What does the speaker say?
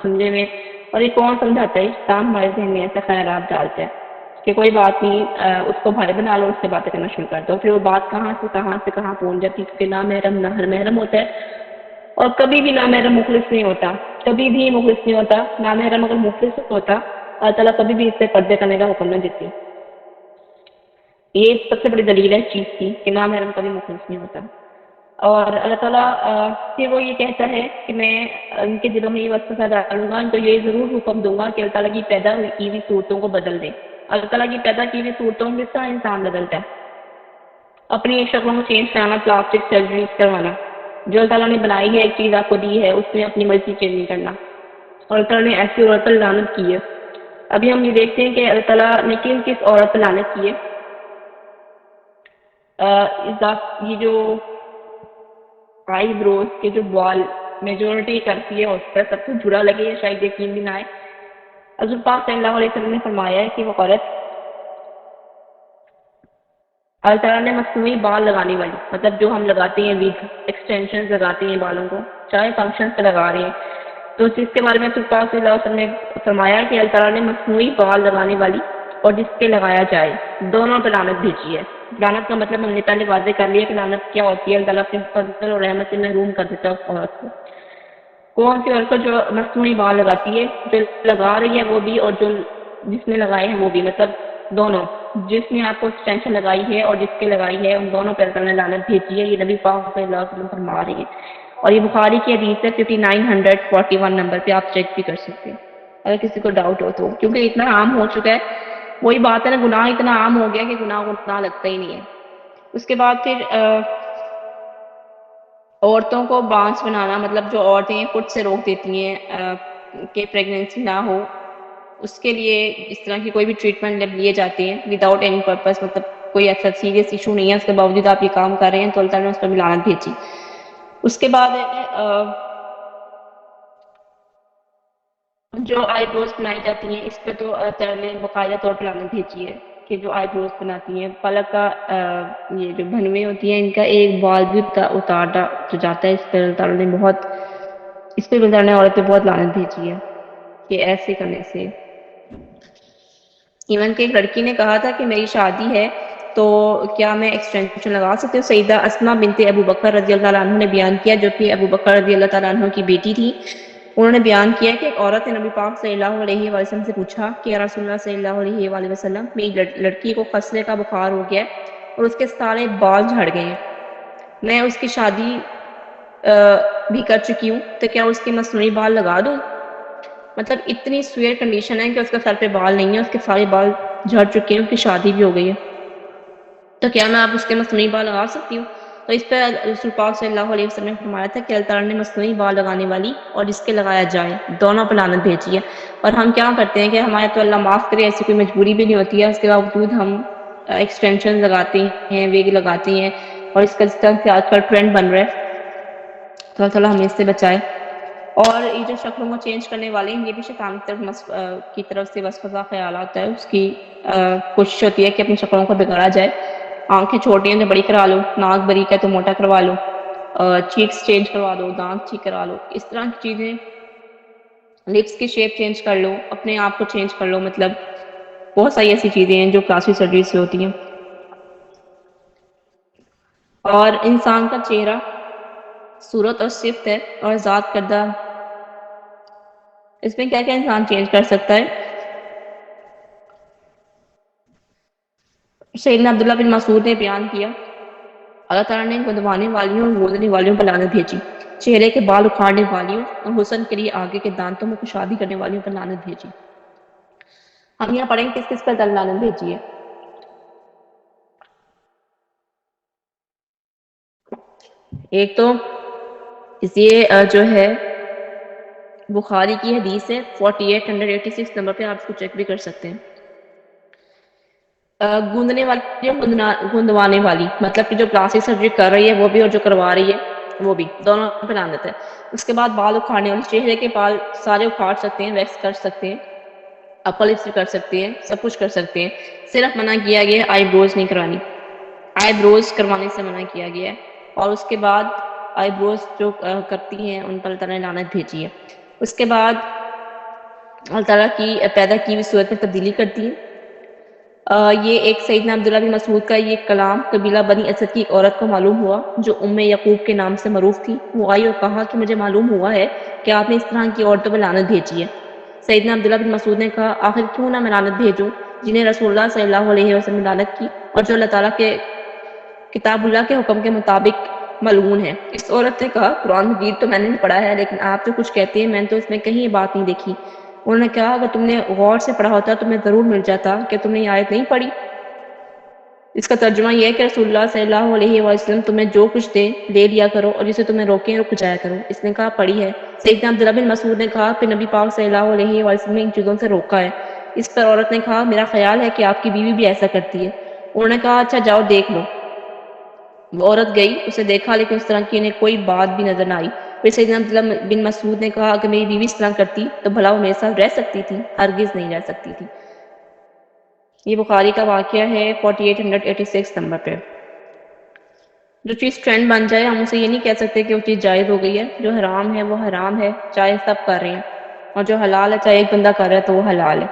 سمجھے میں. اور یہ کون سمجھاتا ہے؟ اسلام ہمارے ذہن میں ایسا خیالات ڈالتا ہے کہ کوئی بات نہیں، اس کو بھائی بنا لو، اس سے باتیں کرنا شروع کر دو. پھر وہ بات کہاں سے کہاں پہنچ جاتی ہے، کیونکہ نامحرم نہ محرم ہوتا ہے. اور کبھی بھی نامحرم مخلص نہیں ہوتا، کبھی بھی مخلص نہیں ہوتا. نامحرم اگر مخلص ہوتا اللہ تعالیٰ کبھی بھی اس سے پردے کرنے کا حکم نہ دیتی. یہ سب سے بڑی دلیل ہے اس چیز کی کہ نامحرم کبھی مخلص نہیں ہوتا. اور اللہ تعالیٰ پھر وہ یہ کہتا ہے کہ میں ان کے دلوں میں یہ وسوسہ ڈالوں گا، ان کو یہ ضرور حکم دوں گا کہ اللہ تعالیٰ کی پیدا کی ہوئی صورتوں کو بدل دیں. اللہ تعالیٰ کی پیدا کی ہوئی صورتوں میں کس طرح انسان بدلتا ہے؟ اپنی شکلوں کو چینج کرانا، پلاسٹک سرجریز کروانا. جو اللہ تعالیٰ نے بنائی ہے، ایک چیز آپ کو دی ہے، اس میں اپنی مرضی چینج نہیں کرنا. اور اللہ تعالیٰ نے ایسی عورت پر لعنت کی ہے. ابھی ہم یہ دیکھتے ہیں کہ اللہ تعالیٰ نے کس عورت پر لعنت کی ہے. یہ جو آئی بروز کے جو بال میجورٹی کرتی ہے اس پر سب کچھ جڑا لگے، شاید یقین بھی نہ آئے. حضور پاک صلی اللہ علیہ وسلم نے فرمایا ہے کہ وہ عورت اللہ تعالیٰ نے مصنوعی بال لگانے والی، مطلب جو ہم لگاتے ہیں ویگ ایکسٹینشن لگاتے ہیں بالوں کو، چاہے فنکشن پہ لگا رہے ہیں، تو جس کے بارے میں حضور پاک صلی اللہ علیہ وسلم نے فرمایا کہ اللہ تعالیٰ نے مصنوعی بال لگانے والی اور جس پہ لگایا جائے دونوں پہ لعنت بھیجی ہے. لعنت کا مطلب ہم نے پہلے واضح کر لیا کہ لعنت کیا ہوتی ہے. اللہ تعالیٰ اپنے فضل اور رحمت سے محروم کر دیتا ہے اس عورت کو. کون سی عورت کو؟ جو مصنوعی بال لگاتی ہے، جو لگا رہی ہے وہ بھی اور جو جس نے لگائے ہیں وہ بھی، مطلب دونوں. جس نے آپ کو ایکسٹینشن لگائی ہے اور جس کے لگائی ہے، ان دونوں پہ اللہ تعالیٰ نے لعنت بھیجی ہے. یہ نبی پاک صلی اللہ علیہ وسلم فرما رہی ہے. اور یہ بخاری کی حدیث ہے 5941 نمبر پہ، آپ چیک بھی کر سکتے ہیں اگر کسی کو ڈاؤٹ ہو تو. کیونکہ اتنا عام ہو چکا ہے، وہی بات ہے نا، گناہ اتنا عام ہو گیا کہ گناہ لگتا ہی نہیں ہے. اس کے بعد پھر عورتوں کو بانس بنانا، مطلب جو عورتیں خود سے روک دیتی ہیں کہ پریگننسی نہ ہو، اس کے لیے اس طرح کی کوئی بھی ٹریٹمنٹ جب لیے جاتے ہیں وداؤٹ اینی پرپس، مطلب کوئی ایسا سیریس ایشو نہیں ہے، اس کے باوجود آپ یہ کام کر رہے ہیں، تو اللہ تعالیٰ نے اس پر بھی لعنت بھیجی. اس کے بعد جو آئی بروز بنائی جاتی ہیں، اس پہ تو اللہ تعالیٰ نے باقاعدہ طور پر لعنت بھیجی ہے کہ جو آئی بروز بناتی ہیں، پلک کا یہ جو بھنویں ہوتی ہیں، ان کا ایک بال بھی اتارا جو جاتا ہے، اس پہ اللہ تعالیٰ نے اس پہ اللہ تعالیٰ نے عورت پہ بہت لعنت بھیجی ہے کہ ایسے کرنے سے. ایون کہ ایک لڑکی نے کہا تھا کہ میری شادی ہے تو کیا میں ایکسٹینشن لگا سکتی ہوں. سیدہ اسما بنت ابو بکر رضی اللہ عنہ نے بیان کیا، جو کہ ابو بکر رضی اللہ تعالیٰ عنہ کی بیٹی تھی. انہوں نے بیان کیا کہ ایک عورت نے نبی پاک صلی اللہ علیہ وآلہ وسلم سے پوچھا کہ یا رسول اللہ صلی اللہ علیہ وآلہ وسلم، میری لڑکی کو خصلے کا بخار ہو گیا اور اس کے سارے بال جھڑ گئے ہیں، میں اس کی شادی بھی کر چکی ہوں، تو کیا اس کے مصنوعی بال لگا دوں؟ مطلب اتنی سویئر کنڈیشن ہے کہ اس کے سر پہ بال نہیں ہے، اس کے سارے بال جھڑ چکے ہیں، اس کی شادی بھی ہو گئی ہے، تو کیا میں آپ اس کے مصنوعی بال لگا سکتی ہوں؟ تو اس پہ رسول پاک صلی اللہ علیہ وسلم نے فرمایا تھا کہ اللہ تعالیٰ نے مصنوعی بال لگانے والی اور جس کے لگایا جائے دونوں پہ لعنت بھیجی ہے. اور ہم کیا کرتے ہیں کہ ہمارے تو اللہ معاف کرے ایسی کوئی مجبوری بھی نہیں ہوتی ہے، اس کے باوجود ہم ایکسٹینشن لگاتے ہیں، ویگ لگاتے ہیں، اور اس کا جس طرح سے آج کل ٹرینڈ بن رہا ہے، تو اللہ تعالیٰ ہمیں اس سے بچائے. اور یہ جو شکلوں کو چینج کرنے والے ہیں، یہ بھی شیطان کی طرف سے وسوسہ خیالات ہے. اس کی کوشش ہوتی ہے کہ اپنی شکلوں کو بگاڑا جائے. آنکھیں چھوٹی ہیں تو بڑی کرا لو، ناک باریک ہے تو موٹا کروا لو، چیکس چینج کروا دو، دانت ٹھیک کروا لو، اس طرح کی چیزیں. لپس کی شیپ چینج کر لو، اپنے آپ کو چینج کر لو، مطلب بہت ساری ایسی چیزیں ہیں جو پلاسٹک سرجری سے ہوتی ہیں. اور انسان کا چہرہ صورت اور صفت ہے اور ذات کردہ، اس میں کیا کیا انسان چینج کر سکتا ہے. سیدنا عبداللہ بن مسعود نے بیان کیا، اللہ تعالیٰ نے گندوانے والیوں اور گودنے والیوں پر لعنت بھیجی، چہرے کے بال اکھاڑنے والیوں اور حسن کے لیے آگے کے دانتوں میں کشادی کرنے والیوں پر لعنت بھیجی. ہم یہاں پڑھیں کس کس پر لعنت بھیجی ہے. ایک تو یہ جو ہے بخاری کی حدیث ہے 4886 نمبر پہ، آپ اس کو چیک بھی کر سکتے ہیں. گوندنے والی اور گندوانے والی، مطلب کہ جو پلاسٹک سرجری کر رہی ہے وہ بھی اور جو کروا رہی ہے وہ بھی، دونوں پہ لعنت ہے. اس کے بعد بال اکھاڑنے والے، چہرے کے بال سارے اکھاڑ سکتے ہیں، ویکس کر سکتے ہیں، اپر لپس بھی کر سکتے ہیں، سب کچھ کر سکتے ہیں. صرف منع کیا گیا ہے آئی بروز نہیں کروانی، آئی بروز کروانے سے منع کیا گیا ہے. اور اس کے بعد آئی بروز جو کرتی ہیں ان پر اللہ تعالیٰ نے لعنت بھیجی ہے. اس کے بعد اللہ تعالیٰ کی پیدا کی ہوئی صورت میں تبدیلی کرتی ہے۔ یہ ایک سیدنا عبداللہ بن مسعود کا یہ کلام قبیلہ بنی اسد کی ایک عورت کو معلوم ہوا جو یعقوب کے نام سے معروف تھی۔ وہ آئی اور کہا کہ مجھے معلوم ہوا ہے کہ آپ نے اس طرح کی عورتوں پر لعنت بھیجی ہے۔ سیدنا عبداللہ بن مسعود نے کہا آخر کیوں نہ میں لعنت بھیجوں جنہیں رسول اللہ صلی اللہ علیہ وسلم نے لعنت کی اور جو اللہ تعالیٰ کے کتاب اللہ کے حکم کے مطابق ملعون ہے۔ اس عورت نے کہا قرآن مجید تو میں نے پڑھا ہے لیکن آپ جو کچھ کہتے ہیں میں نے تو اس میں کہیں یہ بات نہیں دیکھی۔ انہوں نے کہا اگر تم نے غور سے پڑھا ہوتا تو میں ضرور مل جاتا کہ تم نے یہ آیت نہیں پڑھی۔ اس کا ترجمہ یہ ہے کہ رسول اللہ صلی اللہ علیہ وسلم تمہیں جو کچھ دے لے لیا کرو اور جسے تمہیں روکیں رک جایا کرو۔ اس نے کہا پڑھی ہے۔ سیدنا عبداللہ بن مسعود نے کہا کہ نبی پاک صلی اللہ علیہ وسلم نے ان چیزوں سے روکا ہے۔ اس پر عورت نے کہا میرا خیال ہے کہ آپ کی بیوی بھی ایسا کرتی ہے۔ انہوں نے کہا اچھا جاؤ دیکھ لو۔ وہ عورت گئی، اسے دیکھا لیکن اس طرح کی انہیں کوئی بات بھی نظر نہ آئی۔ پھر سیدنا عبداللہ بن مسعود نے کہا اگر میری بیوی اس طرح کرتی تو بھلا وہ میرے ساتھ رہ سکتی تھی؟ ہرگز نہیں رہ سکتی تھی۔ یہ بخاری کا واقعہ ہے 4886 نمبر پہ۔ جو چیز ٹرینڈ بن جائے ہم اسے یہ نہیں کہہ سکتے کہ وہ چیز جائز ہو گئی ہے۔ جو حرام ہے وہ حرام ہے چاہے سب کر رہے ہیں، اور جو حلال ہے چاہے ایک بندہ کر رہا ہے تو وہ حلال ہے۔